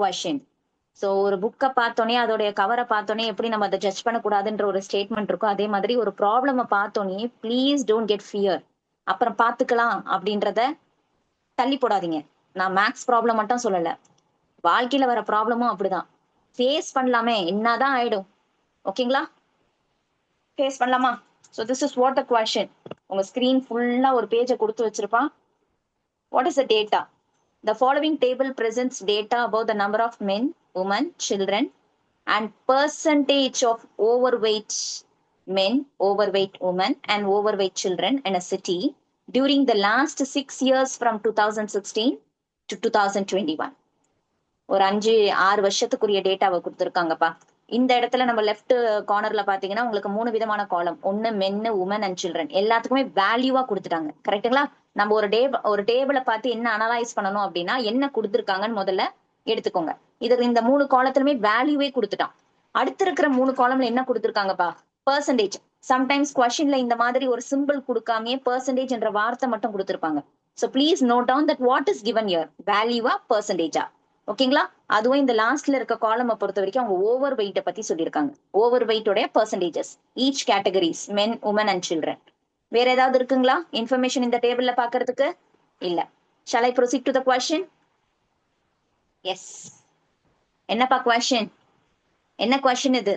Question. So ஒரு புக்கை பார்த்தோன்னே அதோடைய கவரை பார்த்தோன்னே எப்படி நம்ம அதை ஜட்ஜ் பண்ணக்கூடாதுன்ற ஒரு ஸ்டேட்மெண்ட் இருக்கும். அதே மாதிரி ஒரு ப்ராப்ளமை பார்த்தோன்னே ப்ளீஸ் டோன்ட் கெட் ஃபியர், அப்புறம் பார்த்துக்கலாம் அப்படின்றத தள்ளி போடாதீங்க. நான் மேக்ஸ் ப்ராப்ளம் மட்டும் சொல்லலை, வாழ்க்கையில வர ப்ராப்ளமும் அப்படிதான். ஃபேஸ் பண்ணலாமே, என்னதான் ஆயிடும். ஓகேங்களா? ஃபேஸ் பண்ணலாமா? So this is what the question. உங்க ஸ்கிரீன் ஃபுல்லா ஒரு பேஜை கொடுத்து வச்சிருப்பான். What is the data? The following table presents data about the number of men, women, children, and percentage of overweight men, overweight women, and overweight children in a city during the last 6 years from 2016 to 2021. ஒரு 5-6 வருஷத்துக்குரிய டேட்டாவை கொடுத்துருக்காங்கப்பா. இந்த இடத்துல நம்ம left கார்னர்ல பாத்தீங்கன்னா உங்களுக்கு 3 விதமான காலம். ஒன்னு மென்னு, உமன் அண்ட் சில்ட்ரன். எல்லாத்துக்குமே வேல்யூவா கொடுத்துட்டாங்க. கரெக்டுங்களா? நம்ம ஒரு டேபிளை பார்த்து என்ன அனலைஸ் பண்ணணும் அப்படின்னா என்ன கொடுத்துருக்காங்கன்னு முதல்ல எடுத்துக்கோங்க. இதுக்கு இந்த 3 காலத்திலுமே வேல்யூவே கொடுத்துட்டான். அடுத்து இருக்கிற 3 காலம்ல என்ன கொடுத்துருக்காங்கப்பா? பெர்சன்டேஜ். சம்டைம்ஸ் கொஸ்டின்ல இந்த மாதிரி ஒரு சிம்பிள் கொடுக்காமயே பெர்சன்டேஜ் என்ற வார்த்தை மட்டும் கொடுத்துருப்பாங்க. So please note down that what is given year, வேல்யூவா பெர்சன்டேஜா. ஓகேங்களா? அதுவும் இந்த லாஸ்ட்ல இருக்க காலமை பொறுத்த வரைக்கும் அவங்க ஓவர் வெயிட்டை பத்தி சொல்லியிருக்காங்க. ஓவர் வெயிட்டோட percentages each categories men, women and children. வேற ஏதாவது இருக்குங்களா இன்ஃபர்மேஷன் இந்த டேபிள்ல பாக்குறதுக்கு? இல்ல. Shall I proceed to the question? Yes. என்னப்பா question? என்ன question இது?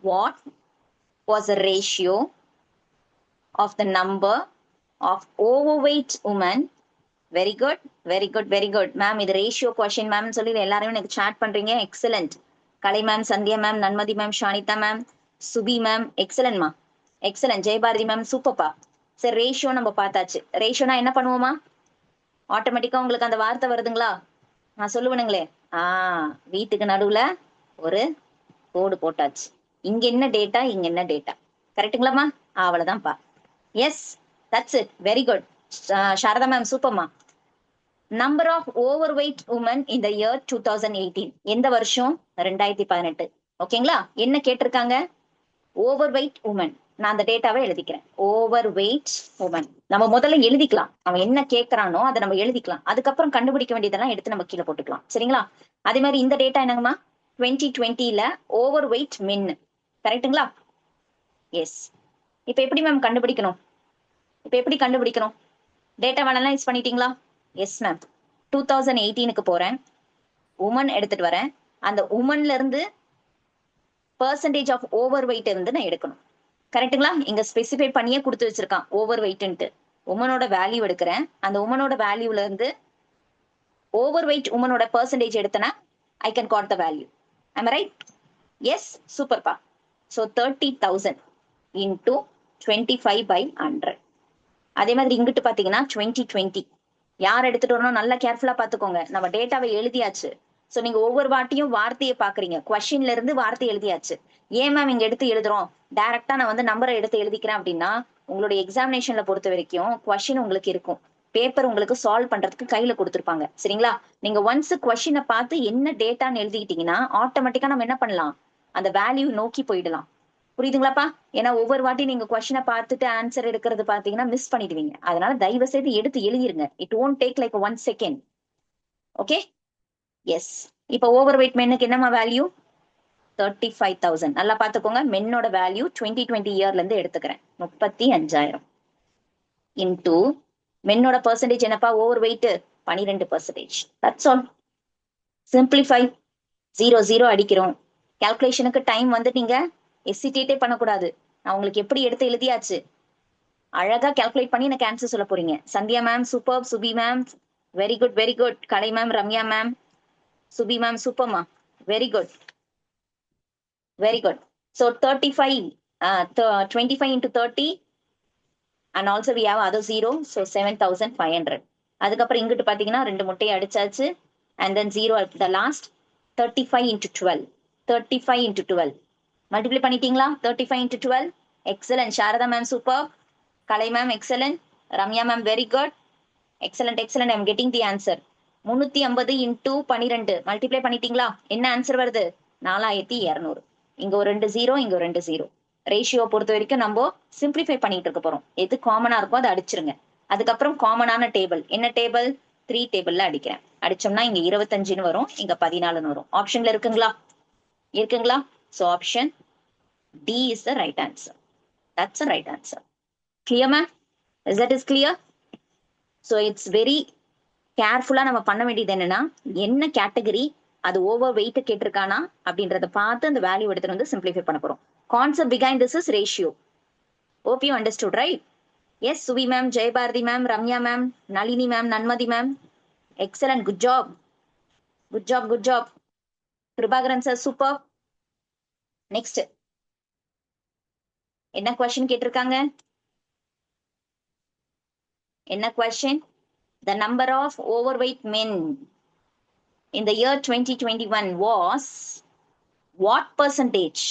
What was the ratio of the number of overweight women? Very good, very good, very good ma'am. இது ரேஷியோ கொஸ்டின் மேம் சொல்லி எல்லாரும் எனக்கு சாட் பண்றீங்க. Excellent. Kalai ma'am, Sandhya ma'am, Nanmathi ma'am, Shanitha ma'am, Subi ma'am, எக்ஸலன்ட்மா, excellent. Jayabharathi ma'am, சூப்பர்ப்பா. சரி, ரேஷியோ நம்ம பார்த்தாச்சு. ரேஷியோனா என்ன பண்ணுவோமா? ஆட்டோமேட்டிக்கா உங்களுக்கு அந்த வார்த்தை வருதுங்களா? நான் சொல்லுவேனுங்களே, வீட்டுக்கு நடுவுல ஒரு கோடு போட்டாச்சு. இங்க என்ன டேட்டா, இங்க என்ன டேட்டா. கரெக்டுங்களாம்மா? அவ்வளவுதான்ப்பா. Yes, that's it. Very good. Saratha ma'am, சூப்பர்மா. Number of over wait women in the year 2018. எந்த வருஷம்? 2018. ஓகேங்களா? என்ன கேட்டிருக்காங்க? Over wait women. நான் அந்த டேட்டாவை எழுதிக்கிறேன். ஓவர் வெயிட் உமன் நம்ம முதல்ல எழுதிக்கலாம். அவன் என்ன கேட்கறானோ அதை நம்ம எழுதிக்கலாம். அதுக்கப்புறம் கண்டுபிடிக்க வேண்டியதெல்லாம் எடுத்து நம்ம கீழே போட்டுக்கலாம். சரிங்களா? அதே மாதிரி இந்த டேட்டா என்னங்கம்மா? 2020ல ஓவர் வெயிட் மென். கரெக்டுங்களா? எஸ். இப்ப எப்படி மேம் கண்டுபிடிக்கணும்? டேட்டா அனலைஸ் பண்ணிட்டீங்களா? Yes ma'am. 2018க்கு போறேன், உமன் எடுத்துட்டு வரேன். அந்த உமன்ல இருந்து பெர்சன்டேஜ் ஆஃப் ஓவர் வெயிட் இருந்து நான் எடுக்கணும். கரெக்டுங்களா? இங்க ஸ்பெசிஃபை பண்ணியே கொடுத்து வச்சிருக்கான் ஓவர் வெயிட்ன்ட்டு. உமனோட வேல்யூ எடுக்கிறேன். அந்த உமனோட வேல்யூல இருந்து ஓவர் வெயிட் உமனோட பெர்சன்டேஜ் எடுத்தனா I can got the value. I'm right? Yes, சூப்பர்ப்பா. So 30,000 into 25/100. அதே மாதிரி இங்கிட்டு பாத்தீங்கன்னா 2020 யார் எடுத்துட்டு வரணும் நல்லா கேர்ஃபுல்லா பாத்துக்கோங்க. நம்ம டேட்டாவை எழுதியாச்சு. சோ நீங்க ஒவ்வொரு வாட்டியும் வார்த்தையை பாக்குறீங்க. கொஸ்டின்ல இருந்து வார்த்தை எழுதியாச்சு. ஏன் மேம் இங்க எடுத்து எழுதுறோம்? டைரக்டா நான் வந்து நம்பரை எடுத்து எழுதிக்கிறேன் அப்படின்னா உங்களுடைய எக்ஸாமினேஷன்ல பொறுத்த வரைக்கும் கொஸ்டின் உங்களுக்கு இருக்கும், பேப்பர் உங்களுக்கு சால்வ் பண்றதுக்கு கையில கொடுத்துருப்பாங்க. சரிங்களா? நீங்க ஒன்ஸ் கொஸ்டினை பார்த்து என்ன டேட்டான்னு எழுதிக்கிட்டீங்கன்னா ஆட்டோமேட்டிக்கா நம்ம என்ன பண்ணலாம்? அந்த வேல்யூ நோக்கி போயிடலாம். புரியுதுங்களாப்பா? ஏன்னா ஒவ்வொரு வாட்டி நீங்க கொஸ்டினை பார்த்துட்டு ஆன்சர் எடுக்கிறது பாத்தீங்கன்னா மிஸ் பண்ணிடுவீங்க. அதனால தயவு செய்து எடுத்து எழுதிருங்க. It won't take like 1 second. Okay? Yes. இப்ப ஓவர் வெயிட் மென்னுக்கு என்னமா வேல்யூ? 35,000. நல்லா பாத்துக்கோங்க. மென்னோட வேல்யூ 2020 இயர்ல இருந்து எடுத்துக்கிறேன். 35,000 இன்டூ மென்னோட பெர்சன்டேஜ் என்னப்பா? Over weight 12%. That's all. Simplify. 0 அடிக்கிறோம். கால்குலேஷனுக்கு டைம் வந்து நீங்க எசிட்டேட்டே பண்ணக்கூடாது. நான் உங்களுக்கு எப்படி எடுத்து எழுதியாச்சு. அழகா கால்குலேட் பண்ணி எனக்கு ஆன்சர் சொல்ல போறீங்க. Sandhya ma'am super, Subi ma'am very good, very good. Kalai ma'am, Ramya ma'am, Subi ma'am சூப்பர்மா, very good, very good. So 25 into 30 and also we have other 0, so 7,500. அதுக்கப்புறம் இங்கிட்டு பாத்தீங்கன்னா 2 முட்டையை அடிச்சாச்சு. and then 0 at the last. 35 into 12. 35 into 12 multiply பண்ணிட்டீங்களா? 35 into 12. Excellent. Sarada ma'am super, Kalai ma'am excellent, Ramya ma'am very good, excellent, excellent. I'm getting the answer. 350 into 12 multiply பண்ணிட்டீங்களா? என்ன answer வருது? 4,200. இங்க ஒரு 2 0, இங்க ஒரு 2 0. ரேஷியோ பொறுத்த வரைக்கும் நம்ம சிம்பிளிஃபை பண்ணிட்டு இருக்க போறோம். எது காமனா இருக்கோ அதை அடிச்சிருங்க. அதுக்கப்புறம் காமனான டேபிள் என்ன டேபிள்? 3 டேபிள்ல அடிக்கிறேன். அடிச்சோம்னா இங்க 25ன்னு வரும், இங்க 14ன்னு வரும். ஆப்ஷன்ல இருக்குங்களா? இருக்குங்களா? So option D is the right answer. That's the right answer. Clear, ma'am? Is that is clear? So it's very கேர்ஃபுல்லா நம்ம பண்ண வேண்டியது என்னன்னா, என்ன கேட்டகரி, அது ஓவர் வெயிட் கேட்டிருக்கானா அப்படின்றத பார்த்து அந்த வேல்யூ எடுத்துட்டு வந்து சிம்பிளிஃபை பண்ண போறோம். Concept behind this is ratio. Hope you understood, right? Yes, Suvi ma'am, Jay Bharati ma'am, Ramya ma'am, Nalini ma'am, Nanmadi ma'am. Excellent, good job. Good job, good job. Prabhakaran sir, super. Next. என்ன question கேட்டிருக்காங்க? என்ன question? The number of overweight men in the year 2021 was what percentage?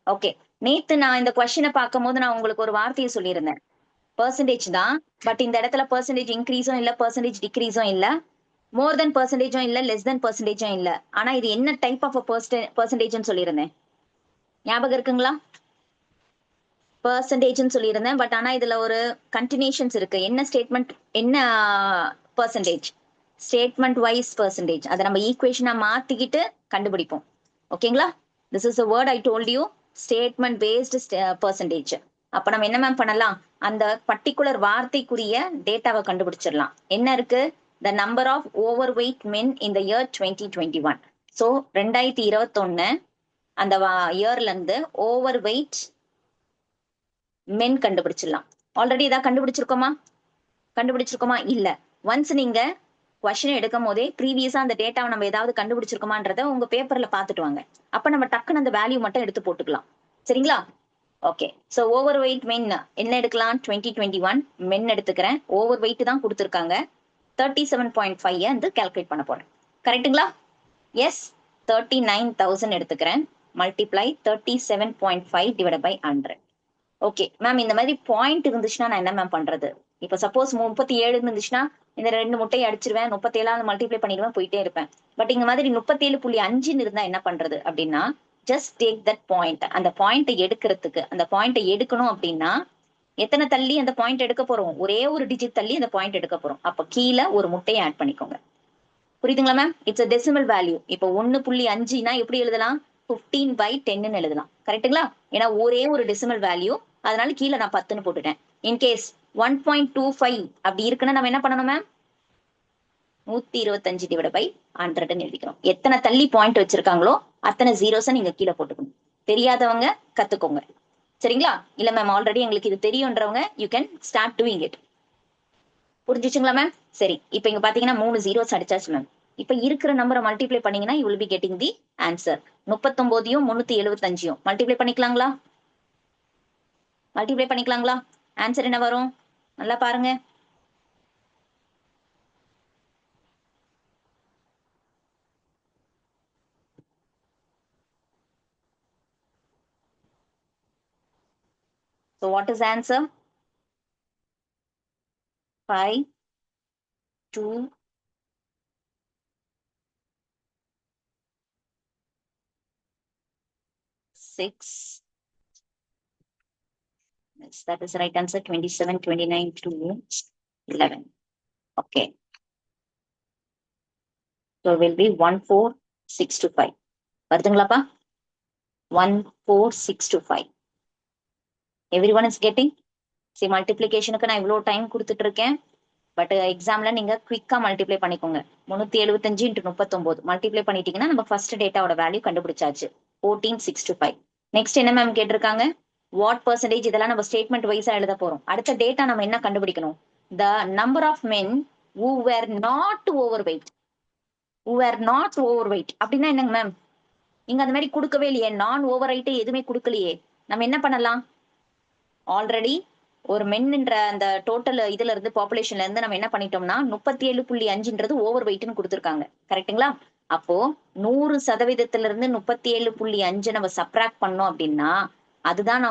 Okay. நேத்து நான் இந்த கொஸ்டினை பார்க்கும்போது நான் உங்களுக்கு ஒரு வார்த்தையை சொல்லியிருந்தேன். பெர்சன்டேஜ் தான், பட் இந்த இடத்துல பெர்சன்டேஜ் இன்க்ரீஸும் இல்ல, பெர்சன்டேஜ் டிக்ரீஸும் இல்ல, மோர் தென் பெர்சன்டேஜும் இல்ல, லெஸ் தென் பெர்சன்டேஜும் இல்ல. ஆனா இது என்ன டைப் ஆஃப் பெர்சன்டேஜ்னு சொல்லியிருந்தேன், ஞாபகம் இருக்குங்களா? பெர்சன்டேஜ்னு சொல்லியிருந்தேன், பட் ஆனா இதுல ஒரு கண்டினியூஷன்ஸ் இருக்கு. என்ன ஸ்டேட்மெண்ட், என்ன பெர்சன்டேஜ்? Statement wise percentage. அதை நம்ம ஈக்குவேஷனா மாத்திக்கிட்டு கண்டுபிடிப்போம். ஓகேங்களா? This is a word I told you, statement based percentage. அப்ப நம்ம என்ன மேம் பண்ணலாம், அந்த பர்டிகுலர் வார்த்தைக்குரிய டேட்டாவை கண்டுபிடிச்சிடலாம். என்ன இருக்கு? the number of overweight men in the year 2021. so 2021 அந்த இயர்ல இருந்து ஓவர் வெயிட் மென் கண்டுபிடிச்சிடலாம். ஆல்ரெடி ஏதாவது கண்டுபிடிச்சிருக்கோமா? இல்ல. ஒன்ஸ் நீங்க கொஸ்டின் எடுக்கும் போதே ப்ரீவியஸா அந்த டேட்டாவை நம்ம ஏதாவது கண்டுபிடிச்சிருக்கோமான்றத உங்க பேப்பர்ல பாத்துட்டு வாங்க. அப்ப நம்ம டக்குன்னு அந்த வேல்யூ மட்டும் எடுத்து போட்டுக்கலாம். சரிங்களா? ஓகே. சோ ஓவர் வெயிட் மென் என்ன எடுக்கலாம்? 2021 மென் எடுத்துக்கிறேன். ஓவர் வெயிட் தான் கொடுத்துருக்காங்க. 37.5 வந்து கால்குலேட் பண்ண போறேன். கரெக்டுங்களா? எஸ். 39,000 எடுத்துக்கிறேன். Multiply 37.5 divide by 100. Okay ma'am, இந்த மாதிரி பாயிண்ட் இருந்துச்சுன்னா நான் என்ன மேம் பண்றது? இப்ப சப்போஸ் 37 இருந்துச்சுன்னா இந்த 2 முட்டையை அடிச்சிருவேன், 37 மல்டிப்ளை பண்ணிடுவேன், போயிட்டே இருப்பேன். பட் இங்க மாதிரி 37.5 இருந்தா என்ன பண்றது அப்படின்னா, ஜஸ்ட் டேக் தட் பாயிண்ட். அந்த பாயிண்ட் எடுக்கிறதுக்கு, அந்த பாயிண்ட் எடுக்கணும் அப்படின்னா எத்தனை தள்ளி அந்த பாயிண்ட் எடுக்க போறோம்? ஒரே ஒரு டிஜிட் தள்ளி அந்த பாயிண்ட் எடுக்க போறோம். அப்ப கீழே ஒரு முட்டையை ஆட் பண்ணிக்கோங்க. புரியுதுங்களா ma'am? It's a decimal value. இப்போ 1.5னா எப்படி எழுதலாம்? 15/10 எழுதலாம். கரெக்டுங்களா? ஏன்னா ஒரே ஒரு டெசிமல் வேல்யூ, அதனால கீழே நான் 10ன்னு போட்டுட்டேன். இன்கேஸ் 1.25 அப்படி இருக்குன்னா நம்ம என்ன பண்ணணும் மேம்? 125 டிவைட் பை 100 எழுதிக்கிறோம். எத்தனை தள்ளி பாயிண்ட் வச்சிருக்காங்களோ அத்தனை ஜீரோஸை நீங்க கீழே போட்டுக்கணும். தெரியாதவங்க கத்துக்கோங்க. சரிங்களா? இல்ல மேம் ஆல்ரெடி எங்களுக்கு இது தெரியும்ன்றவங்க you can start doing it. புரிஞ்சுச்சுங்களா மேம்? சரி, இப்ப இங்க பாத்தீங்கன்னா 3 ஜீரோஸ் அடிச்சாச்சு மேம். இப்ப இருக்கிற நம்பரை மல்டிப்ளை பண்ணீங்கன்னா you will be getting the answer. 39யும் 375யும் மல்டிப்ளை பண்ணிக்கலாங்களா? ஆன்சர் என்ன வரும்? நல்லா பாருங்க. So what is answer? 5, 2, 6. Yes, that is the right answer. 27, 29, 2, 11. Okay. So it will be 14625. வருதுங்களாப்பா? 14625. Everyone is getting? See, மல்டிப்ளிகேஷனுக்கு நான் இவ்வளோ டைம் கொடுத்துட்டு இருக்கேன். பட் எக்ஸாம்ல நீங்க குவிக்கா மல்டிப்ளை பண்ணிக்கோங்க. 375 × 39 மல்டிப்ளை பண்ணிட்டீங்கன்னா நம்ம ஃபர்ஸ்ட் டேட்டாவோட வேல்யூ கண்டுபிடிச்சாச்சு. 14625. நெக்ஸ்ட் என்ன மேம் கேட்டிருக்காங்க? What percentage? இதெல்லாம் நம்ம ஸ்டேட்மெண்ட் வைஸா எழுத போறோம். அடுத்த டேட்டா நம்ம என்ன கண்டுபிடிக்கணும்? The number of men who were not overweight. அப்படின்னா என்னங்க மேம்? இங்க அந்த மாதிரி கொடுக்கவே இல்லையே, நான் ஓவர் வெயிட் எதுவுமே கொடுக்கலையே. நம்ம என்ன பண்ணலாம்? ஆல்ரெடி ஒரு மென்ன்ற அந்த டோட்டல் இதுல இருந்து பாப்புலேஷன்ல இருந்து நம்ம என்ன பண்ணிட்டோம்னா 37.5ன்றது ஓவர் வெயிட்னு கொடுத்துருக்காங்க. கரெக்டுங்களா? அப்போ 100% இருந்து 37.5 நம்ம சப்ராக்ட் பண்ணோம் அப்படின்னா அதுதான்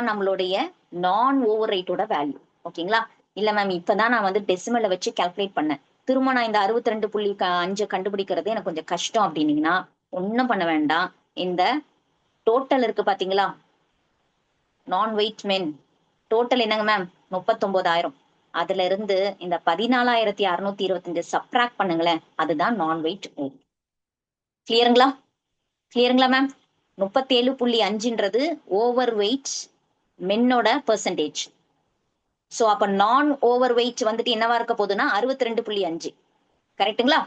நம்மளுடைய நான் ஓவர் வெயிட்டோட வேல்யூ. ஓகேங்களா? இல்ல மேம் இப்பதான் நான் வந்து டெசிமலை வச்சு கால்குலேட் பண்ணேன், திரும்ப நான் இந்த 62.5 கண்டுபிடிக்கிறது எனக்கு கொஞ்சம் கஷ்டம் அப்படின்னீங்கன்னா ஒன்னும் பண்ண வேண்டாம். இந்த டோட்டல் இருக்கு பாத்தீங்களா, நான் வெயிட் மென் டோட்டல் என்னங்க மேம் 39,000. அதுல இருந்து இந்த 14,625 சப்ட்ராக்ட் பண்ணுங்களேன், அதுதான் நான் வெயிட் ஓட். கிளியருங்களா? கிளியருங்களா மேம்? 37.5ன்றது ஓவர் வெயிட் மென்னோட பெர்சன்டேஜ். சோ அப்ப நான் ஓவர் வெயிட் வந்துட்டு என்னவா இருக்க போகுதுன்னா 62.5. கரெக்டுங்களா?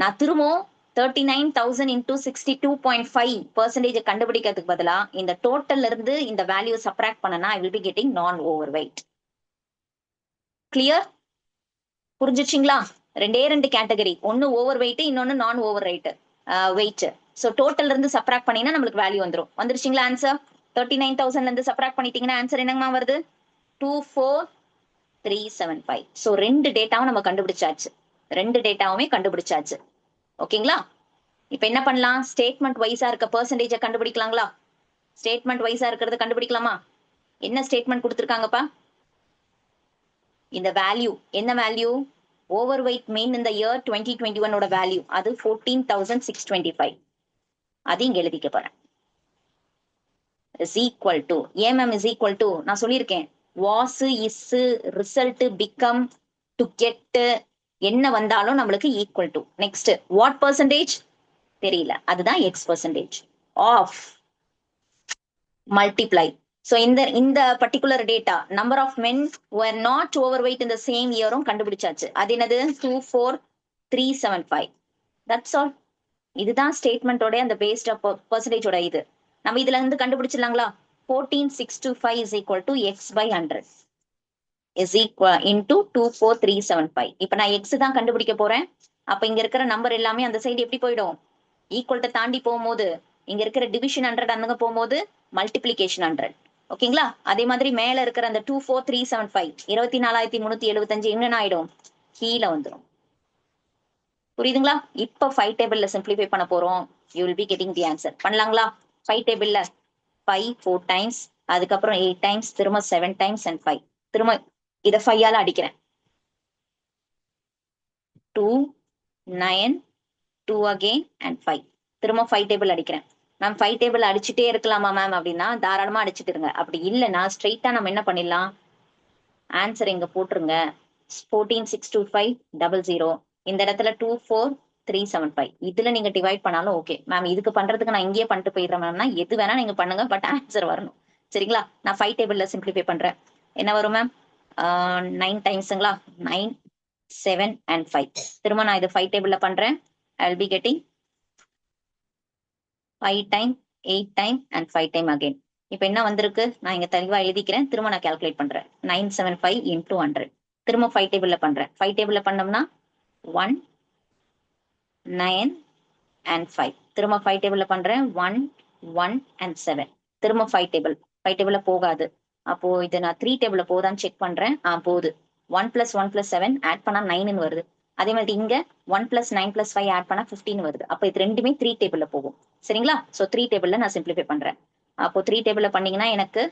நான் திரும்பவும் 39,000 இன்டூ 62.5% கண்டுபிடிக்கிறதுக்கு பதிலா இந்த டோட்டல்ல இருந்து இந்த வேல்யூ சப்ராக்ட் பண்ணனா ஐ வில் பி கெட்டிங் நான் ஓவர் வெயிட். கிளியர்? புரிஞ்சிச்சிங்களா? ரெண்டு கேட்டகரி, ஒன்னு ஓவர் வெயிட், இன்னொன்னு நான் ஓவர் வெயிட். சோ டோட்டல்ல இருந்து சப்ராக்ட் பண்ணீங்கன்னா நம்மளுக்கு வேல்யூ வந்துரும். வந்துருச்சுங்களா ஆன்சர்? 39,000ல இருந்து சப்ராக்ட் பண்ணிட்டீங்கன்னா ஆன்சர் என்னங்கம்மா வருது? 24,375. சோ ரெண்டு டேட்டாவும் நம்ம கண்டுபிடிச்சாச்சு. ரெண்டு டேட்டாவுமே கண்டுபிடிச்சாச்சு. ஓகேங்களா? இப்ப என்ன பண்ணலாம்? ஸ்டேட்மெண்ட் வைஸா இருக்க பெர்சன்டேஜ கண்டுபிடிக்கலாங்களா? ஸ்டேட்மெண்ட் வைஸா இருக்கிறத கண்டுபிடிக்கலாமா? என்ன ஸ்டேட்மெண்ட் கொடுத்திருக்காங்கப்பா? இந்த வேல்யூ என்ன வேல்யூ? ஓவர் வெயிட் மெயின் இந்த இயர் 2021 வேல்யூ அது 14,625. அது இங்க எழுதிக்க போறேன். இஸ் ஈக்குவல் டு ஏன் மேம் இஸ் ஈக்குவல் டு? நான் சொல்லியிருக்கேன் was is result become to get என்ன வந்தாலும் நம்மளுக்கு equal to. Next what percentage தெரியல, அதுதான் x percentage of multiply. So இந்த particular data number of men were not overweight in the same yearம் கண்டுபிடிச்சாச்சு. அது என்னது? 24,375. That's all. இதுதான் ஸ்டேட்மெண்டோட அந்த பேஸ்ட் பெர்சன்டேஜோட இது. நம்ம இதுல இருந்து கண்டுபிடிச்சிடலாங்களா? 14,625 is equal to x by 100 is equal into 24,375. இப்ப நான் x தான் கண்டுபிடிக்க போறேன். அப்ப இங்க இருக்கிற நம்பர் எல்லாமே அந்த சைடு எப்படி போயிடும்? ஈக்குவல்ட்ட தாண்டி போகும்போது இங்க இருக்கிற டிவிஷன் 100 அங்க போகும்போது மல்டிப்ளிகேஷன் 100. ஓகேங்களா? அதே மாதிரி மேல இருக்கிற அந்த 24,375 24,375 என்ன ஆயிடும்? கீழே வந்துடும். புரியுதுங்களா? இப்ப 5 டேபிள்ல சிம்பிளிஃபை பண்ண போறோம். You will be getting the answer. பண்ணலாங்களா? 5 டேபிள்ல 5 4 டைம்ஸ், அதுக்கப்புறம் 8 டைம்ஸ், திரும்ப 7 டைம்ஸ் அண்ட் 5. திரும்ப இத 5 ஆல அடிக்கிறேன். 2 9 2 again and 5. திரும்ப 5 டேபிள் அடிக்கிறேன். மேம் 5 டேபிள் அடிச்சுட்டே இருக்கலாமா மேம் அப்படின்னா தாராளமா அடிச்சுட்டு இருங்க. அப்படி இல்லைன்னா ஸ்ட்ரெயிட்டா நம்ம என்ன பண்ணிடலாம்? ஆன்சர் இங்க போட்டுருங்க. 14,625,00. இந்த இடத்துல 24,375. இதுல நீங்க டிவைட் பண்ணாலும் ஓகே மேம். இதுக்கு பண்றதுக்கு நான் இங்கேயே பண்ணிட்டு போயிடுறேன் மேம்னா எது வேணா நீங்க பண்ணுங்க, பட் ஆன்சர் வரணும். சரிங்களா? நான் 5 டேபிள்ல சிம்பிளிஃபை பண்றேன். என்ன வரும் மேம்? 9 டைம்ஸுங்களா? 9 7 and 5. திரும்ப நான் இது 5 டேபிள்ல பண்றேன். I will be getting 5 time 8 time and 5 time again. இப்ப என்ன வந்திருக்கு? நான் இங்க தெளிவா எழுதிக்கிறேன். திரும்ப நான் கால்குலேட் பண்றேன். 975 into 100. திரும்ப 5 டேபிள்ல பண்றேன். 5 டேபிள்ல பண்ணோம்னா 1 9 and 5. திரும்ப 5 டேபிள்ல பண்றேன். 1 1 and 7. திரும்ப 5 டேபிள். 5 டேபிள்ல போகாது. அப்போ இது நான் 3 டேபிள்ல போதான்னு செக் பண்றேன். போகுது. 1 plus 1 plus 7 ஆட் பண்ணா 9 வருது. அதே மாதிரி இங்க 1 plus 9 plus 5 ஆட் பண்ணா 15 வருது. அப்ப இது ரெண்டுமே 3 டேபிள்ல போகும். சரிங்களா? சோ 3 டேபிள்ல நான் சிம்பிளிஃபை பண்றேன். அப்போ 3 டேபிள்ல பண்ணீங்கன்னா எனக்கு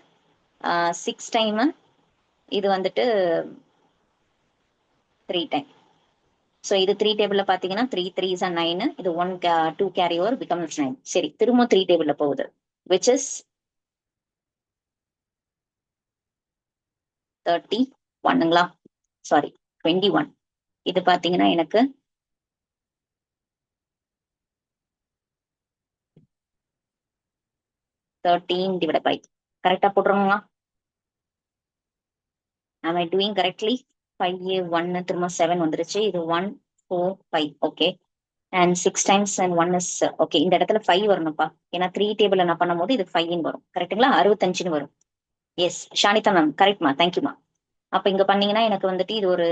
6 டைம், இது வந்துட்டு 3 டைம். சோ இது 3 டேபிள்ல பாத்தீங்கன்னா 3 3s are 9. இது 1 2 கேரி ஓவர் becomes 9. சரி, திரும்ப 3 டேபிள்ல போகுது, which is 31ங்களா? சாரி 21. இது பாத்தீங்கன்னா எனக்கு 13 divided by. கரெக்டா போட்டுருங்களா? am I doing correctly? 5 1 திரும்ப 7 வந்துருச்சு. இது 1 4 5. Okay. and 6 times and 1 is okay. இந்த இடத்துல 5 வரணும்ப்பா. ஏன்னா 3 டேபிள்ல நான் பண்ணும்போது இது 5 வரும். கரெக்ட்டுங்களா? 65 வரும். எஸ் ஷானிதா மேம், கரெக்ட்மா, தேங்க்யூமா. அப்ப இங்க பண்ணீங்கன்னா எனக்கு வந்துட்டு இது ஒரு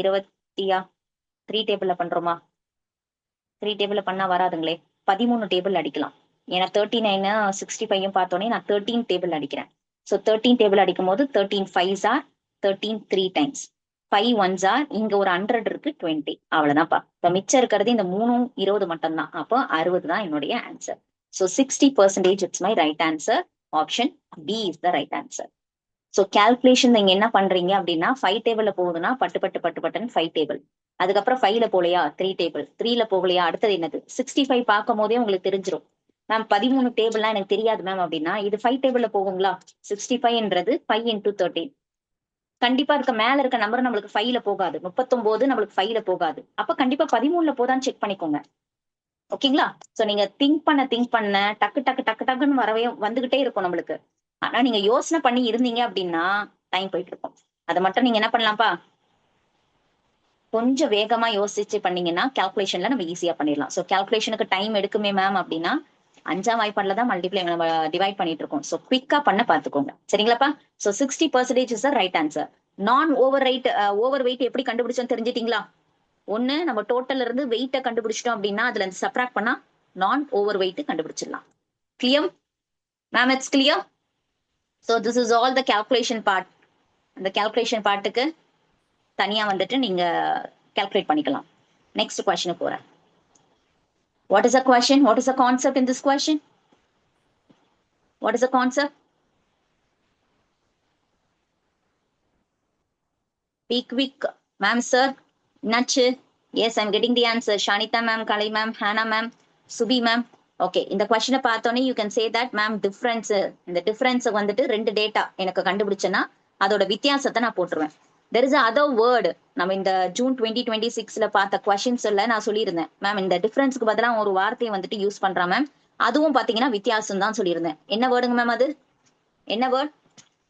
20 3 டேபிள்ல பண்றோமா? 3 டேபிள்ல பண்ணா வராதுங்களே. 13 டேபிள் அடிக்கலாம். ஏன்னா 39 65 பார்த்தோன்னே நான் 13 டேபிள் அடிக்கிறேன். ஸோ 13 டேபிள் அடிக்கும் போது 13 5s are 13 3 times. 5 1s are இங்க ஒரு 100 இருக்கு 20. அவ்வளவுதான்ப்பா. இப்ப மிச்சம் இருக்கிறது இந்த 3 20 மட்டும்தான். அப்போ 60 தான் என்னுடைய answer. So 60% it's my right answer. Option B is the right answer. So calculation நீங்க என்ன பண்றீங்க அப்படின்னா 5 டேபிள்ல போகுதுன்னா பட்டு பட்டு பட்டு பட்டுன்னு 5 டேபிள். அதுக்கப்புறம் 5ல போலையா 3 டேபிள். 3ல போகலையா அடுத்தது என்னது 65 பார்க்கும் போதே உங்களுக்கு தெரிஞ்சிடும். மேம் 13 டேபிள்லாம் எனக்கு தெரியாது மேம் அப்படின்னா இது 5 டேபிள்ல போகுங்களா? 65ன்றது 5 into 13. கண்டிப்பா மேல இருக்க நம்பர் நம்மளுக்கு 5ல போகாது. 39 நம்மளுக்கு 5ல போகாது. அப்ப கண்டிப்பா 13ல போதான்னு செக் பண்ணிக்கோங்க. ஓகேங்களா? சோ நீங்க திங்க் பண்ண டக்கு டக்கு டக்கு டக்குன்னு வரவே வந்துகிட்டே இருக்கும் நம்மளுக்கு. ஆனா நீங்க யோசனை பண்ணி இருந்தீங்க அப்படின்னா டைம் போயிட்டு இருக்கும். அத மட்டும் நீங்க என்ன பண்ணலாம்ப்பா? கொஞ்சம் வேகமா யோசிச்சு பண்ணீங்கன்னா கால்குலேஷன்ல நம்ம ஈஸியா பண்ணிடலாம். சோ கால்குலேஷனுக்கு டைம் எடுக்குமே மேம் அப்படின்னா 5ஆம் வாய்ப்பாடுல தான் மல்டிப்ளை நம்ம டிவைட் பண்ணிட்டு இருக்கோம். சோ குவிக்கா பண்ண பாத்துக்கோங்க. சரிங்களாப்பா? So 60% is the right answer. Non over weight எப்படி கண்டுபிடிச்சோன்னு தெரிஞ்சிட்டீங்களா? ஒண்ணு நம்ம டோட்டல்ல இருந்து வெயிட்ட கண்டுபிடிச்சிட்டோம் அப்படின்னா அதுல இருந்து சப்ராக்ட் பண்ணா நான் ஓவர் வெயிட் கண்டுபிடிச்சிடலாம். Clear? Ma'am it's clear? So this is all the calculation part. அந்த கால்குலேஷன் பார்ட்டுக்கு தனியா வந்துட்டு நீங்க கால்குலேட் பண்ணிக்கலாம். நெக்ஸ்ட் கொஸ்டின் போறேன். What is the question? What is the concept in this question? What is the concept? Be quick. Ma'am, sir. Nachu. Yes, I'm getting the answer. Shanita ma'am, Kali ma'am, Hannah ma'am, Subi ma'am. Okay, இந்த கொஸ்டினை பார்த்தோன்னே you can say that ma'am difference இந்த difference வந்துட்டு 2 data எனக்கு கண்டுபிடிச்சேன்னா அதோட வித்தியாசத்தை நான் போட்டுருவேன். There is other word. நம்ம இந்த ஜூன் 2026ல பார்த்த கொஸ்டின்ஸ்ல நான் சொல்லியிருந்தேன் மேம் இந்த டிஃபரன்ஸ்க்கு பதிலாக ஒரு வார்த்தையை வந்துட்டு யூஸ் பண்றேன் மேம். அதுவும் பாத்தீங்கன்னா வித்தியாசம் தான் சொல்லியிருந்தேன். என்ன வேர்டுங்க மேம் அது? என்ன வேர்ட்?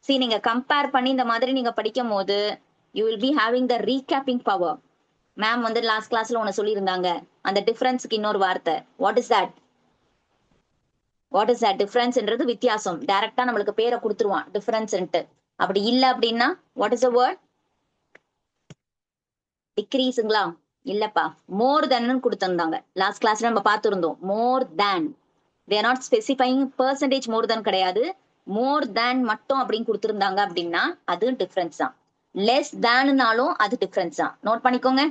See நீங்க கம்பேர் பண்ணி இந்த மாதிரி நீங்க படிக்கும் போது you will be having the recapping power. Ma'am வந்து லாஸ்ட் கிளாஸ்ல ஒன்னு சொல்லியிருந்தாங்க அந்த டிஃபரன்ஸ்க்கு இன்னொரு வார்த்தை. What is that? What is that? டிஃபரன்ஸ்ன்றது வித்தியாசம். டைரக்டா நம்மளுக்கு பேரை கொடுத்துருவான் டிஃபரன்ஸ்ன்ட்டு. அப்படி இல்ல அப்படின்னா வாட் இஸ் த வேர்ட்? டிக்ரீஸுங்களா? இல்லப்பா, மோர் தென் கொடுத்திருந்தாங்க. லாஸ்ட் கிளாஸ்ல நம்ம பார்த்திருந்தோம் more than. They are not specifying percentage more than கிடையாது. மோர் தேன் மட்டும் அப்படின்னு கொடுத்திருந்தாங்க அப்படின்னா அது டிஃபரன்ஸ் தான். லெஸ் தேன்னாலும் அது டிஃபரன்ஸ் தான். நோட் பண்ணிக்கோங்க.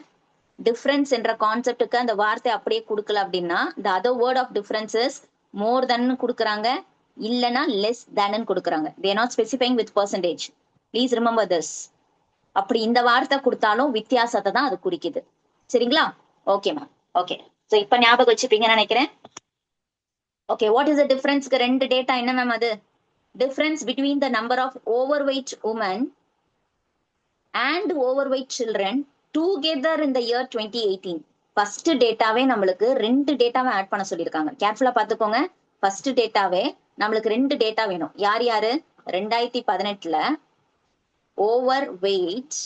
டிஃபரன்ஸ் என்ற கான்செப்டுக்கு அந்த வார்த்தை அப்படியே கொடுக்கல அப்படின்னா the other word of differences more than கொடுக்குறாங்க, இல்லைன்னா லெஸ் தேன் கொடுக்குறாங்க. They are not specifying with percentage. Please remember this. அப்படி இந்த வார்த்தை கொடுத்தாலும் வித்தியாசத்தை தான் அது குறிக்குது. சரிங்களா? Okay ma'am. ஓகே, ஸோ இப்போ ஞாபகம் வச்சுப்பீங்கன்னு நினைக்கிறேன். ஓகே, வாட் இஸ் த டிஃபரன்ஸ்க்கு 2 டேட்டா என்ன மேம் அது? Difference between the number of overweight women and overweight children together in the year 2018. First டேட்டாவே நம்மளுக்கு 2 டேட்டாவை ஆட் பண்ண சொல்லியிருக்காங்க. கேர்ஃபுல்லா பாத்துக்கோங்க. ஃபர்ஸ்ட் டேட்டாவே நம்மளுக்கு 2 டேட்டா வேணும். யார் யாரு? 2018ல ஓவர் வெயிட்,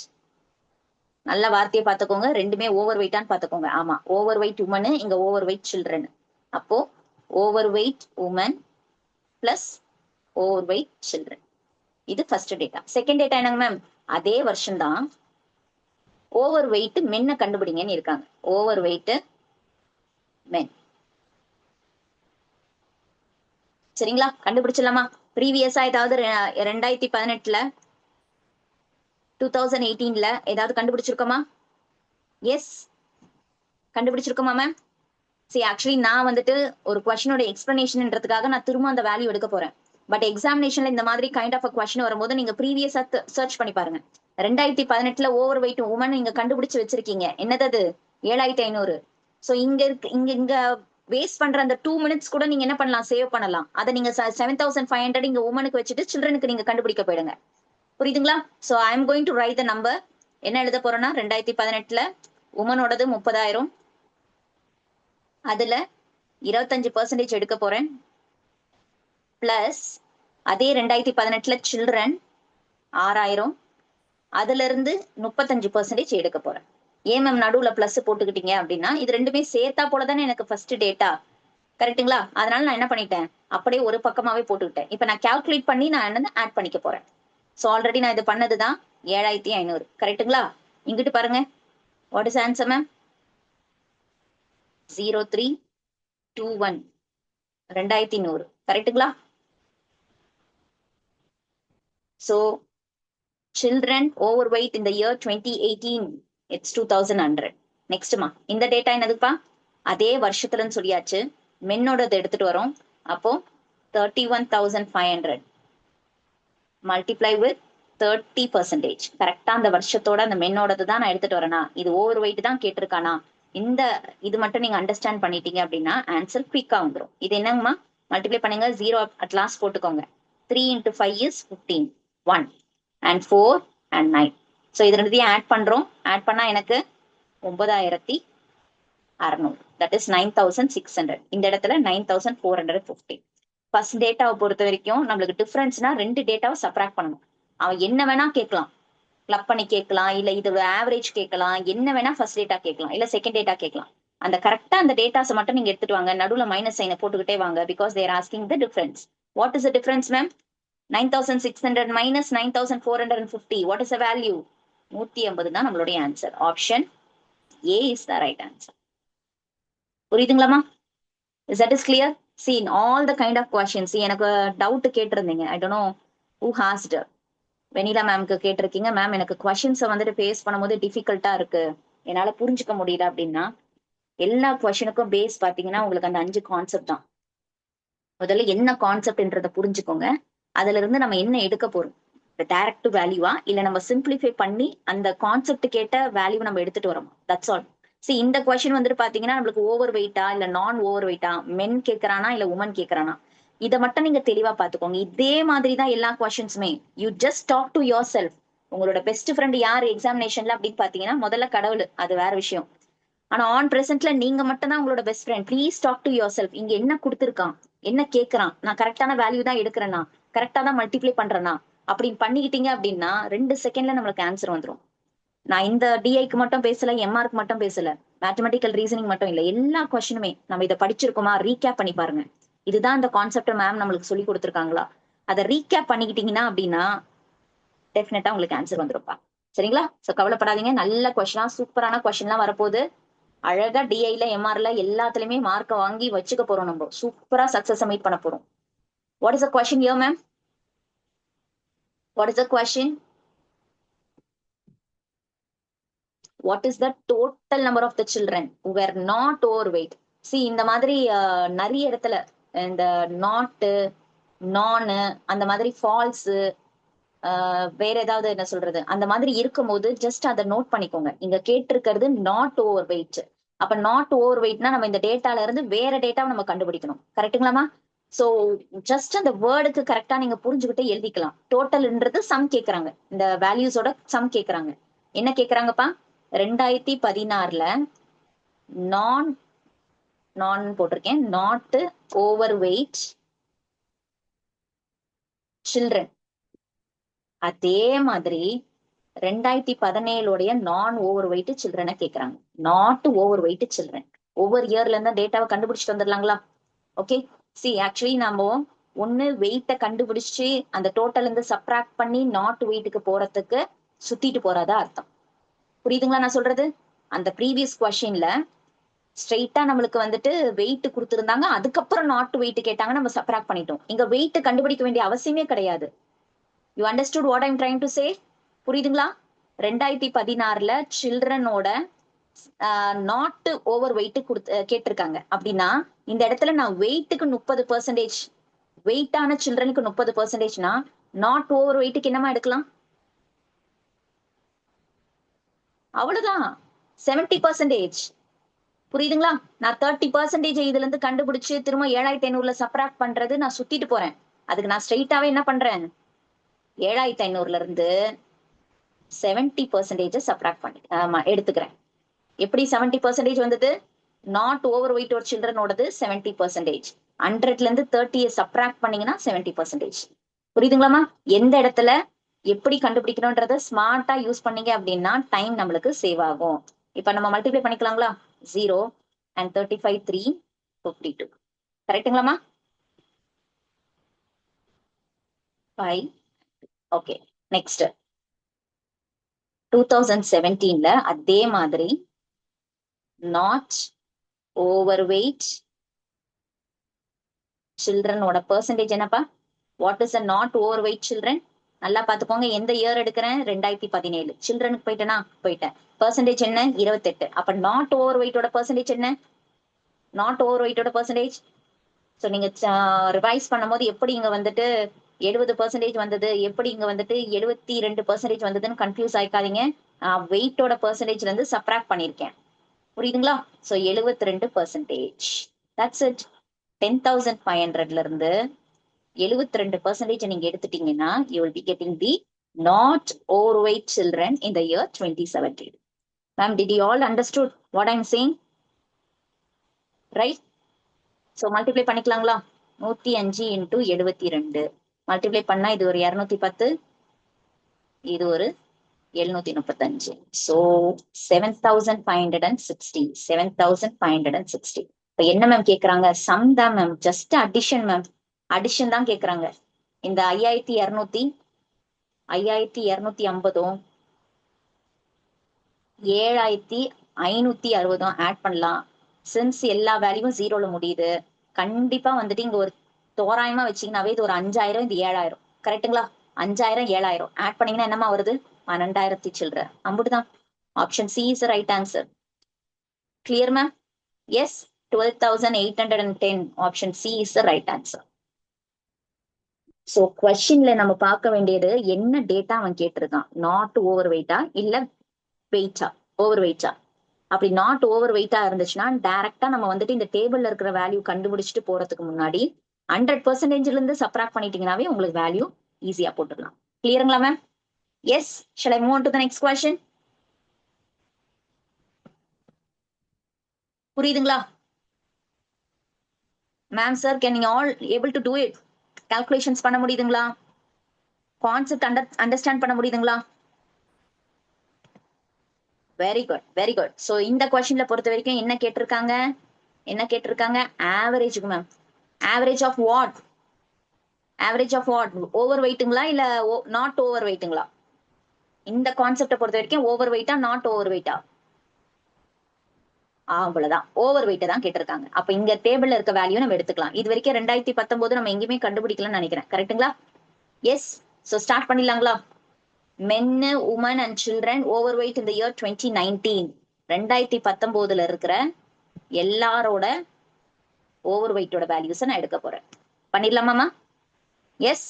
நல்ல வார்த்தையை பார்த்துக்கோங்க, ரெண்டுமே ஓவர் வெயிட்டான்னு பார்த்துக்கோங்க. ஆமா, ஓவர் வெயிட் உமனு, இங்க ஓவர் வெயிட் சில்ட்ரன். அப்போ over weight women plus overweight children. இது ஃபர்ஸ்ட் டேட்டா. செகண்ட் டேட்டா என்னங்க மேம்? அதே வருஷம் தான் ஓவர் வெயிட் மென்ன கண்டுபிடிங்கன்னு இருக்காங்க. Over weight men. சரிங்களா? கண்டுபிடிச்சிடலாமா? ப்ரீவியஸா ஏதாவது 2018ல 2018ல ஏதாவது கண்டுபிடிச்சிருக்கோமா? எஸ், கண்டுபிடிச்சிருக்கோமா மேம்? சரி, ஆக்சுவலி நான் வந்துட்டு ஒரு கொஸ்டினோட எக்ஸ்பிளனேஷன்ன்றதுக்காக நான் திரும்ப அந்த வேல்யூ எடுக்க போறேன். பட் எக்ஸாமினேஷன்ல இந்த மாதிரி கைண்ட் ஆஃப் கொஸ்டின் வரும்போது நீங்க ப்ரீவியஸா சர்ச் பண்ணி பாருங்க. 2018ல ஓவர் வெயிட் உமன் நீங்க கண்டுபிடிச்சு வச்சிருக்கீங்க. என்னது அது? 7500. ஸோ இங்க இருக்கு, இங்க வேஸ்ட் பண்ற அந்த 2 மினிட்ஸ் கூட நீங்க என்ன பண்ணலாம்? சேவ் பண்ணலாம். அதை நீங்க 7500 இங்க உமனுக்கு வச்சுட்டு சில்ட்ரனுக்கு நீங்க கண்டுபிடிக்க போயிடுங்க. புரியுதுங்களா? So I am going to right the number. என்ன எழுத போறேன்னா 2018ல உமனோடது 30,000, அதுல 25% எடுக்க போறேன். பிளஸ் அதே 2018ல சில்ட்ரன் 6000, அதுல இருந்து 35% எடுக்க போறேன். ஏன் மேம் நடுவுல பிளஸ் போட்டுக்கிட்டீங்க அப்படின்னா இது ரெண்டுமே சேர்த்தா போலதானே எனக்கு ஃபர்ஸ்ட் டேட்டா. கரெக்டுங்களா? அதனால நான் என்ன பண்ணிட்டேன், அப்படியே ஒரு பக்கமாவே போட்டுக்கிட்டேன். இப்ப நான் கால்குலேட் பண்ணி நான் என்ன ஆட் பண்ணிக்க போறேன். ஸோ ஆல்ரெடி நான் இது பண்ணதுதான் 7500. கரெக்டுங்களா? இங்கிட்டு பாருங்க, வாட் இஸ் ஆன்சர் மேம்? 0321, 2100. கரெக்டுங்களா? So children overweight in the year 2018, it's 2100. நெக்ஸ்ட்மா இந்த டேட்டா என்னதுப்பா? அதே வருஷத்துலன்னு சொல்லியாச்சு. மென்னோடது எடுத்துட்டு வரோம். அப்போ 31,500 மல்டிப்ளை வித் 30%. கரெக்டா அந்த வருஷத்தோட அந்த மென்னோடது தான் நான் எடுத்துட்டு வரேனா? இது ஓவர் வெயிட் தான் கேட்டிருக்கானா? இந்த இது மட்டும் நீங்க அண்டர்ஸ்டாண்ட் பண்ணிட்டீங்க அப்படின்னா ஆன்சர் குயிக்கா வந்துடும். இது என்னங்கம்மா? மல்டிப்ளை பண்ணுங்க, 0 அட் லாஸ்ட் போட்டுக்கோங்க. 3 into 5 is 15, 1 and 4 and 9. So இது ரெண்டுத்தையும் ஆட் பண்றோம். ஆட் பண்ணா எனக்கு 9600, தட் இஸ் 9600. இந்த இடத்துல 9450. ஃபர்ஸ்ட் டேட்டாவை பொறுத்த வரைக்கும் நம்மளுக்கு டிஃபரன்ஸ்னா 2 டேட்டாவை சப்ராக்ட் பண்ணணும். அவன் என்ன வேணா கேட்கலாம், கிளப் பண்ணி கேட்கலாம், இல்ல இது ஆவரேஜ் கேட்கலாம், என்ன வேணா ஃபர்ஸ்ட் டேட்டா கேட்கலாம், இல்ல செகண்ட் டேட்டா கேட்கலாம். அந்த கரெக்டா அந்த டேட்டாஸை மட்டும் நீங்க எடுத்துட்டு வாங்க, நடுவுல மைனஸ் சைனை போட்டுக்கிட்டே வாங்க. Because they're asking the difference. What is the difference ma'am? 9600 minus 9450. What is the value? 180 தான் நம்மளுடைய answer. Option A is the right answer. புரியுதுங்களாமா? Is that is clear? See in all the kind of questions, எனக்கு doubt கேட்டிருந்தீங்க. I don't know who asked. Vennila மேம்க்கு கேட்டிருக்கீங்க, ma'am எனக்கு கொஸ்டின்ஸை வந்துட்டு face பண்ணும்போது டிஃபிகல்ட்டா இருக்கு, என்னால புரிஞ்சுக்க முடியல அப்படின்னா, எல்லா கொஸ்டினுக்கும் பேஸ் பாத்தீங்கன்னா உங்களுக்கு அந்த 5 கான்செப்ட் தான். முதல்ல என்ன கான்செப்ட்ன்றத புரிஞ்சுக்கோங்க. அதுல இருந்து நம்ம என்ன எடுக்க போறோம், டைரக்ட் வேல்யூவா இல்ல நம்ம சிம்பிளிஃபை பண்ணி அந்த கான்செப்ட் கேட்ட வேல்யூ நம்ம எடுத்துட்டு வரோம். That's all. இந்த கொஸ்டின் வந்துட்டு பாத்தீங்கன்னா நம்மளுக்கு ஓவர் வெயிட்டா இல்ல நான் ஓவர் வெயிட்டா, மென் கேட்கறானா இல்ல உமன் கேட்கறானா, இதை மட்டும் நீங்க தெளிவா பாத்துக்கோங்க. இதே மாதிரி தான் எல்லா கொஸ்டின்ஸுமே. You just talk to yourself. உங்களோட பெஸ்ட் ஃப்ரெண்ட் யார் எக்ஸாமினேஷன்ல அப்படின்னு பாத்தீங்கன்னா முதல்ல கடவுள், அது வேற விஷயம். ஆனா ஆன் பிரசன்ட்ல நீங்க மட்டும் தான் உங்களோட best friend. Please talk to yourself. இங்க என்ன கொடுத்துருக்கான், என்ன கேட்கறான், நான் கரெக்டான வேல்யூ தான் எடுக்கிறேன்னா, கரெக்டா தான் மல்டிப்ளை பண்றேன்னா அப்படின்னு பண்ணிக்கிட்டீங்க அப்படின்னா 2 செகண்ட்ல நம்மளுக்கு ஆன்சர் வந்துடும். நான் இந்த டிஐக்கு மட்டும் பேசல, எம்ஆர்க்கு மட்டும் பேசல, மேத்தமெட்டிக்கல் ரீசனிங் மட்டும் இல்ல, எல்லா கொஸ்டினுமே நம்ம இதை படிச்சிருக்கோமா ரீகேப் பண்ணி பாருங்க. இதுதான் இந்த கான்செப்ட் மேம் நம்மளுக்கு சொல்லி கொடுத்துருக்காங்களா, அதை ரீகேப் பண்ணிக்கிட்டீங்கன்னா அப்படின்னா டெஃபினட்டா உங்களுக்கு ஆன்சர் வந்துருப்பா. சரிங்களா? சோ கவலைப்படாதீங்க, நல்ல கொஸ்டினா சூப்பரான கொஸ்டின்லாம் வரப்போகுது. அழகா டிஐல எம்ஆர்ல எல்லாத்துலயுமே மார்க்கை வாங்கி வச்சுக்க போறோம். நம்ம சூப்பரா சக்சஸ் மீட் பண்ண போறோம். What is the question here ma'am? What is the question? What is the total number of the children who were not overweight? See இந்த மாதிரி நிறைய இடத்துல இந்த நாட்டு நானு அந்த மாதிரி ஃபால்ஸ் வேற ஏதாவது என்ன சொல்றது அந்த மாதிரி இருக்கும்போது ஜஸ்ட் அதை நோட் பண்ணிக்கோங்க. இங்க கேட்டிருக்கிறது நாட் ஓவர் வெயிட். அப்ப நாட் ஓவர் வெயிட்னா நம்ம இந்த டேட்டால இருந்து வேற டேட்டாவை நம்ம கண்டுபிடிக்கணும். கரெக்டுங்களாமா? சோ ஜஸ்ட் அந்த வேர்டுக்கு கரெக்டா நீங்க புரிஞ்சுக்கிட்டு எழுதிக்கலாம். டோட்டல்ன்றது சம் கேக்குறாங்க, இந்த வேல்யூஸோட சம் கேக்குறாங்க. என்ன கேக்குறாங்கப்பா? 2016 நான் நான் போட்டிருக்கேன், நாட் ஓவர் வெயிட் சில்ட்ரன். அதே மாதிரி 2017 நான் ஓவர் வெயிட் சில்ட்ரனை கேக்குறாங்க. Not overweight children. ஒவ்வொரு இயர்ல இருந்தா டேட்டாவை கண்டுபிடிச்சிட்டு வந்துடலாங்களா? ஓகே. ஆக்சுவலி நம்ம ஒண்ணு வெயிட்ட கண்டுபிடிச்சு அந்த டோட்டல் இருந்து சப்ராக்ட் பண்ணி நாட் வெயிட்டுக்கு போறதுக்கு சுத்திட்டு போறதா அர்த்தம். புரியுதுங்களா நான் சொல்றது? அந்த ப்ரீவியஸ் கொஸ்டின்ல ஸ்ட்ரெயிட்டா நம்மளுக்கு வந்துட்டு வெயிட் கொடுத்துருந்தாங்க, அதுக்கப்புறம் நாட் வெயிட் கேட்டாங்க, நம்ம சப்ராக்ட் பண்ணிட்டோம். இங்க வெயிட் கண்டுபிடிக்க வேண்டிய அவசியமே கிடையாது. You understood what I'm trying to say? புரியுதுங்களா? 2016 சில்ட்ரனோட நாட் ஓவர் வெயிட் கேட்டிருக்காங்க அப்படின்னா இந்த இடத்துல நான் வெயிட்டுக்கு 30%, வெயிட்டான சில்ட்ரனுக்கு 30%னா நாட் ஓவர் வெயிட்டுக்கு என்னமா எடுக்கலாம்? அவ்வளவுதான், 70%. புரியுதுங்களா? நான் 30% இதுல இருந்து கண்டுபிடிச்சு திரும்ப 7500 சப்ராக்ட் பண்றது நான் சுத்திட்டு போறேன். அதுக்கு நான் ஸ்ட்ரெயிட்டாவே என்ன பண்றேன், 7500 இருந்து 70% சப்ராக்ட் பண்ணி எடுத்துக்கிறேன். எப்படி 70% வந்தது? நாட் ஓவர் வெயிட் ஒரு சில்ட்ரனோடது 70%. 100ல இருந்து 30 சப்ராக்ட் பண்ணீங்கன்னா 70%. புரியுதுங்களாமா? எந்த இடத்துல எப்படி கண்டுபிடிக்கணும்ன்றத ஸ்மார்ட்டா யூஸ் பண்ணீங்க அப்படின்னா டைம் நம்மளுக்கு சேவ் ஆகும். இப்ப நம்ம மல்டிப்ளை பண்ணிக்கலாங்களா? 0 and 35 3 52. கரெக்டுங்களாமா? 5. ஓகே. நெக்ஸ்ட் 2017 அதே மாதிரி நாட் ஓவர் வெயிட் சில்ட்ரனோட பெர்சன்டேஜ் என்னப்பா? What is a not overweight children? நல்லா பாத்துக்கோங்க, எந்த இயர் எடுக்கிறேன்? 2017. சில்ட்ரனுக்கு போயிட்டேனா? போயிட்டேன். பெர்சன்டேஜ் என்ன? 28. அப்ப நாட் ஓவர் வெயிட்டோட பெர்சன்டேஜ் என்ன? நாட் ஓவர் வெயிட்டோட பெர்சன்டேஜ். ஸோ நீங்க ரிவைஸ் பண்ணும்போது எப்படி இங்க வந்துட்டு 70% வந்தது, எப்படி இங்க வந்துட்டு 72% வந்ததுன்னு கன்ஃபியூஸ் ஆயிக்காதீங்க. வெயிட்டோட பெர்சன்டேஜ்ல இருந்து சப்ராக்ட் பண்ணிருக்கேன். புரியுதுங்களா? ஸோ 72%. That's it. 10,500ல இருந்து 72% நீங்க எடுத்துட்டீங்கன்னா you will be getting the not overweight children in the year 2017. Ma'am, did you all understood what I'm saying? Right? So multiply பண்ணிக்கலாங்களா? 105 into 72 multiply பண்ணா இது ஒரு 210, இது ஒரு 735. So 7,560. 7,560. இப்ப என்ன மேம் கேக்குறாங்க? சம் தான் ma'am, just addition ma'am, addition தான் கேக்குறாங்க. இந்த 5,250 5,250 7,560 ஆட் பண்ணலாம். சின்ஸ் எல்லா வேல்யூவும் ஜீரோல முடியுது, கண்டிப்பா வந்துட்டு இங்க ஒரு தோராயமா வச்சீங்கன்னாவே இது ஒரு 5,000, இது 7,000. கரெக்டுங்களா? 5,000 7,000 ஆட் பண்ணீங்கன்னா என்னமா வருது? 12,000 சில்ற. அம்புட்டுதான். Option C is right answer. Clear ma'am? Yes, 12,810. Option C is right answer. So கொஸ்டின்ல நம்ம பார்க்க வேண்டியது என்ன டேட்டா அவன் கேட்டிருக்கான். நாட் ஓவர் வெயிட்டா இல்ல வெயிட்டா? ஓவர் வெயிட்டா? அப்படி நாட் ஓவர் வெயிட்டா இருந்துச்சுன்னா டைரக்டா நம்ம வந்துட்டு இந்த டேபிள்ல இருக்கிற வேல்யூ கண்டுபிடிச்சிட்டு போறதுக்கு முன்னாடி 100%ல இருந்து சப்ராக்ட் பண்ணிட்டீங்கன்னாவே உங்களுக்கு வேல்யூ ஈஸியா போட்டுடலாம். கிளியருங்களா ma'am? Yes. Shall I move on to the next question? புரியுதுங்களா ma'am? Sir, can you all able to do it? Calculations பண்ண முடியுதுங்களா? கான்செப்ட் அண்டர்ஸ்டாண்ட் பண்ண முடியுதுங்களா? Very good, very good. So இந்த கொஸ்டின்ல பொறுத்த வரைக்கும் என்ன கேட்டிருக்காங்க? என்ன கேட்டிருக்காங்க? ஆவரேஜ்க்கு ma'am. Average of what? Average of what? Over வெயிட்டுங்களா இல்ல நாட் ஓவர் வெயிட்டுங்களா? இந்த கான்செப்டை பொறுத்த வரைக்கும் ஓவர் வெயிட்டா நாட் ஓவர் வெயிட்டா? அவ்வளவுதான், ஓவர் வெயிட்ட தான் கேட்டிருக்காங்க. அப்ப இங்க டேபிள்ல இருக்க வேல்யூ நம்ம எடுத்துக்கலாம். இது வரைக்கும் 2019 நம்ம எங்கேயுமே கண்டுபிடிக்கலன்னு நினைக்கிறேன். கரெக்ட்டுங்களா? எஸ். சோ ஸ்டார்ட் பண்ணிடலாங்களா? men, women and children overweight in the year 2019. 2019ல இருக்கிற எல்லாரோட ஓவர் வெயிட்டோட வேல்யூஸ் நான் எடுக்க போறேன். பண்ணிடலாமாமா? எஸ்.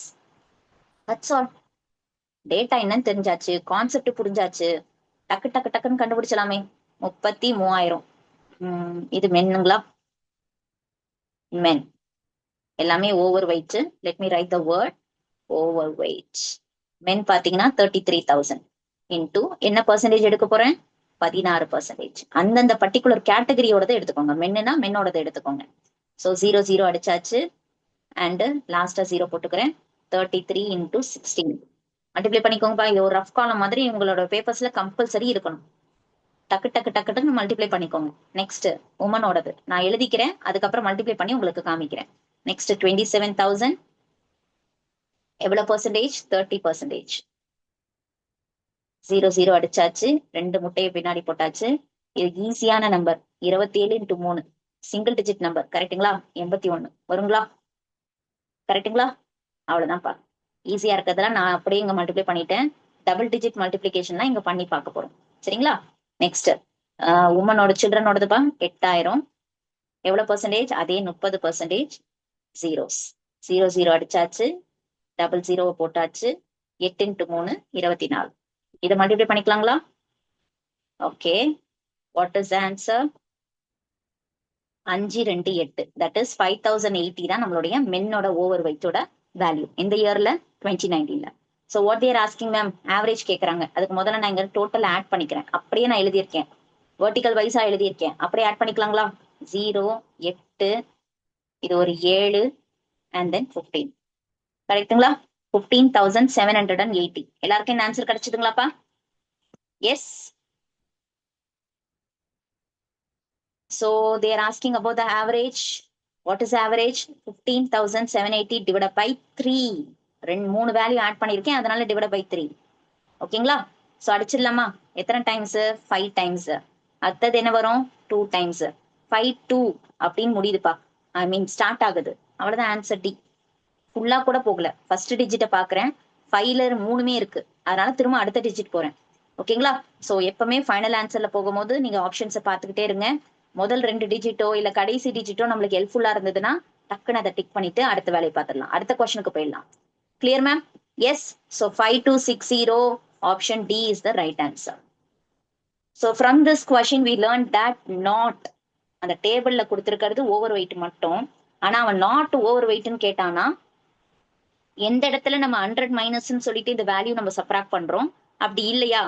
That's all. டேட்டா என்னன்னு தெரிஞ்சாச்சு, கான்செப்ட் புரிஞ்சாச்சு, டக்கு டக்கு டக்குன்னு கண்டுபிடிச்சலாமே. 33,000. இது மென்னுங்களா? மென். எல்லாமே overweight. Let me write the word over weight. Men பாத்தீங்கன்னா 33,000 இன்டூ என்ன பர்சன்டேஜ் எடுக்க போறேன்? 16%. அந்தந்த பர்டிகுலர் கேட்டகரியோடதை எடுத்துக்கோங்க. மென்னுனா மென்னோடதை எடுத்துக்கோங்க. ஸோ 0 0 அடிச்சாச்சு அண்ட் லாஸ்டா 0 போட்டுக்கிறேன். 33 இன்டூ 16 மல்டிப்ளை பண்ணிக்கோங்கப்பா. இது ஒரு ரஃப் காலம் மாதிரி உங்களோட பேப்பர்ஸ்ல கம்பல்சரி இருக்கணும். டக்கு டக்கு டக்கு டக்கு மல்டிப்ளை பண்ணிக்கோங்க. நெக்ஸ்ட் உமனோடது நான் எழுதிக்கிறேன், அதுக்கப்புறம் மல்டிப்ளை பண்ணி உங்களுக்கு காமிக்கிறேன். நெக்ஸ்ட் 27,000 எவ்வளவு பர்சன்டேஜ்? 30%. 0 0 அடிச்சாச்சு, 2 முட்டையை பின்னாடி போட்டாச்சு. இது ஈஸியான number. 27 into 3 single digit number. கரெக்டுங்களா? 81 வருங்களா? கரெக்டுங்களா? அவ்வளவுதான்ப்பா. ஈஸியா இருக்கிறதுல நான் அப்படியே இங்க மல்டிப்ளை பண்ணிட்டேன். டபுள் டிஜிட் மல்டிபிளிகேஷன் தான் இங்க பண்ணி பார்க்க போறோம். சரிங்களா? நெக்ஸ்ட் உமனோட சில்ட்ரனோடதுப்பா 8,000. எவ்வளவு பர்சன்டேஜ்? அதே 30%. ஜீரோஸ். 0 0 அடிச்சாச்சு, டபுள் 0 போட்டாச்சு. 8 இன்டூ 3 24. இதை மல்டிப்ளை பண்ணிக்கலாங்களா? Okay. What is answer? 5 2 8. That is 5,080 தான் நம்மளுடைய மென்னோட ஓவர் வெயிட்டோட வேல்யூ இந்த இயர்ல 2019ல. So what they're asking ma'am? Average கேட்கறாங்க. அதுக்கு முதல்ல நான் இங்க டோட்டல் ஆட் பண்ணிக்கிறேன். அப்படியே நான் எழுதியிருக்கேன், வெர்டிகல் வைஸா எழுதியிருக்கேன். அப்படியே ஆட் பண்ணிக்கலாங்களா? 0 8, இது ஒரு 7 அண்ட் தென் 15. கரெக்டுங்களா? 15,780. எல்லாருக்கும் இந்த ஆன்சர் கிடைச்சதுங்களாப்பா? Yes. So they are asking about the average. What is average? 15,780 divided by 3. மூணு வேல்யூ ஆட் பண்ணிருக்கேன், அதனால டிவைட் பை 3. ஓகேங்களா? ஸோ அடிச்சிடலாமா? எத்தனை டைம்ஸ்? 5 டைம்ஸ். அடுத்தது என்ன வரும்? 2 டைம்ஸ். 5 2 அப்படின்னு முடியுதுப்பா. ஐ மீன் ஸ்டார்ட் ஆகுது. அவ்வளவுதான் ஆன்சர் டி. ஃபுல்லா கூட போகல, ஃபர்ஸ்ட் டிஜிட்டை பாக்குறேன். 5ல 3மே இருக்கு, அதனால திரும்ப அடுத்த டிஜிட் போறேன். ஓகேங்களா? ஸோ எப்பவுமே ஃபைனல் ஆன்சர்ல போகும்போது நீங்க ஆப்ஷன்ஸை பார்த்துக்கிட்டே இருங்க. முதல் 2 டிஜிட்டோ இல்ல கடைசி டிஜிட்டோ நம்மளுக்கு ஹெல்ப்ஃபுல்லா இருந்ததுன்னா டக்குன்னு அதை டிக் பண்ணிட்டு அடுத்த வேலையை பார்த்துடலாம். அடுத்த கொஸ்டினுக்கு போயிடலாம். Clear ma'am? Yes. So 5260 option D is the right answer. So from this question we learn that not அந்த டேபிள்ல கொடுத்துருக்கிறது ஓவர் வெயிட் மட்டும். ஆனா அவன் நாட் ஓவர் வெயிட்னு கேட்டானா எந்த இடத்துல நம்ம 100 மைனஸ்ன்னு சொல்லிட்டு இந்த வேல்யூ நம்ம சப்ராக்ட் பண்றோம். அப்படி இல்லையா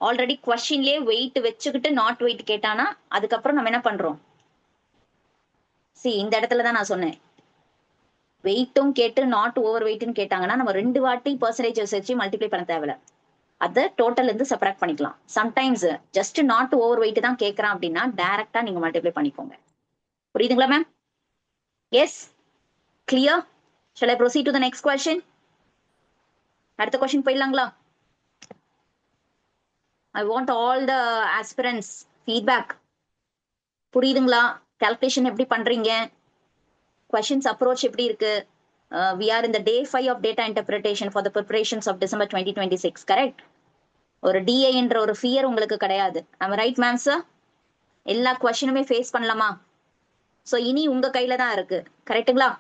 ஆல்ரெடி கொஸ்டின்லயே வெயிட் வச்சுக்கிட்டு நாட் வெயிட் கேட்டானா அதுக்கப்புறம் நம்ம என்ன பண்றோம்? இந்த இடத்துல தான் நான் சொன்னேன், வெயிட்டும் கேட்டு நாட் ஓவர் வெயிட்னு கேட்டாங்கன்னா நம்ம 2 வாட்டி பெர்சன்டேஜ் வச்சு மல்டிப்ளை பண்ண தேவையில்ல. அதை டோட்டல் இருந்து சப்ராக்ட் பண்ணிக்கலாம். Sometimes just not overweight தான் கேட்கறான் அப்படின்னா டைரக்டா நீங்க மல்டிப்ளை பண்ணிக்கோங்க. புரியுதுங்களா ma'am? Yes, clear. Shall I proceed to the next question? அடுத்த கொஸ்டின் போயிடலாங்களா? I want all the aspirants feedback. புரியுதுங்களா? calculation எப்படி பண்றீங்க? questions approach எப்படி இருக்கு? We are in the day 5 of data interpretation for the preparations of December 2026, correct? ஒரு DA என்ற ஒரு fear உங்களுக்கு கிடையாது. am I right ma'am sir? எல்லா கொஸ்டினுமே ஃபேஸ் பண்ணலாமா? ஸோ இனி உங்க கையில தான் இருக்கு, கரெக்டுங்களா?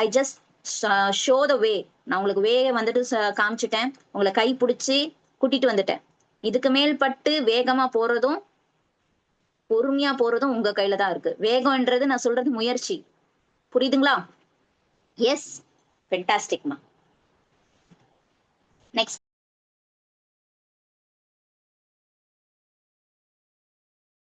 ஐ ஜஸ்ட் ஷோ த வே. நான் உங்களுக்கு வே வந்துட்டு காமிச்சிட்டேன், உங்களை கை பிடிச்சி கூட்டிட்டு வந்துட்டேன். இதுக்கு மேல் பட்டு வேகமா போறதும் பொறுமையா போறதும் உங்க கையில தான் இருக்கு. வேகம்ன்றது நான் சொல்றது முயற்சி. புரியுதுங்களா? எஸ், ஃபென்டாஸ்டிக்மா. நெக்ஸ்ட்